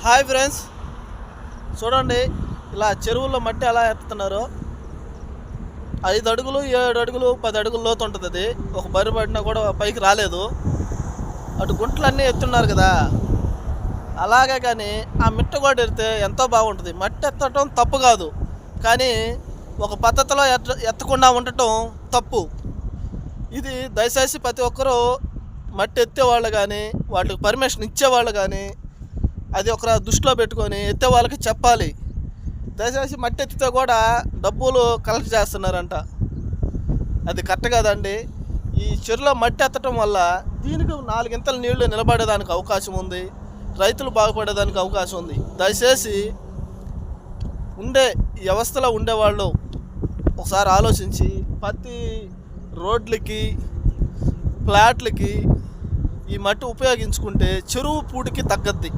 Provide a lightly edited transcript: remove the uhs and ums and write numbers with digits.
Hi friends, చూడండి ఇలా చెరువుల్లో మట్టి ఎలా ఎత్తుతున్నారు. 5 అడుగులు 7 అడుగులు 10 అడుగుల లోతు ఉంటుంది. అది ఒక బరి పడినా కూడా పైకి రాలేదు. అటు గుంటలన్నీ ఎత్తున్నారు కదా, అలాగే. కానీ ఆ మిట్ట కూడా ఎడితే ఎంతో బాగుంటుంది. మట్టి ఎత్తటం తప్పు కాదు, కానీ ఒక పద్ధతిలో ఎత్తకుండా ఉండటం తప్పు. ఇది దయచేసి ప్రతి ఒక్కరూ మట్టి ఎత్తేవాళ్ళు కానీ వాటికి పర్మిషన్ ఇచ్చేవాళ్ళు కానీ అది ఒక దృష్టిలో పెట్టుకొని ఎత్తే వాళ్ళకి చెప్పాలి. దయచేసి మట్టి ఎత్తితే కూడా డబ్బులు కలెక్ట్ చేస్తున్నారంట. అది కరెక్ట్ కాదండి. ఈ చెరువులో మట్టి ఎత్తడం వల్ల దీనికి 4 ఇంతల నీళ్లు నిలబడేదానికి అవకాశం ఉంది, రైతులు బాగుపడేదానికి అవకాశం ఉంది. దయచేసి ఉండే వ్యవస్థలో ఉండేవాళ్ళు ఒకసారి ఆలోచించి ప్రతి రోడ్లకి ఫ్లాట్లకి ఈ మట్టి ఉపయోగించుకుంటే చెరువు పూడికి తగ్గద్ది.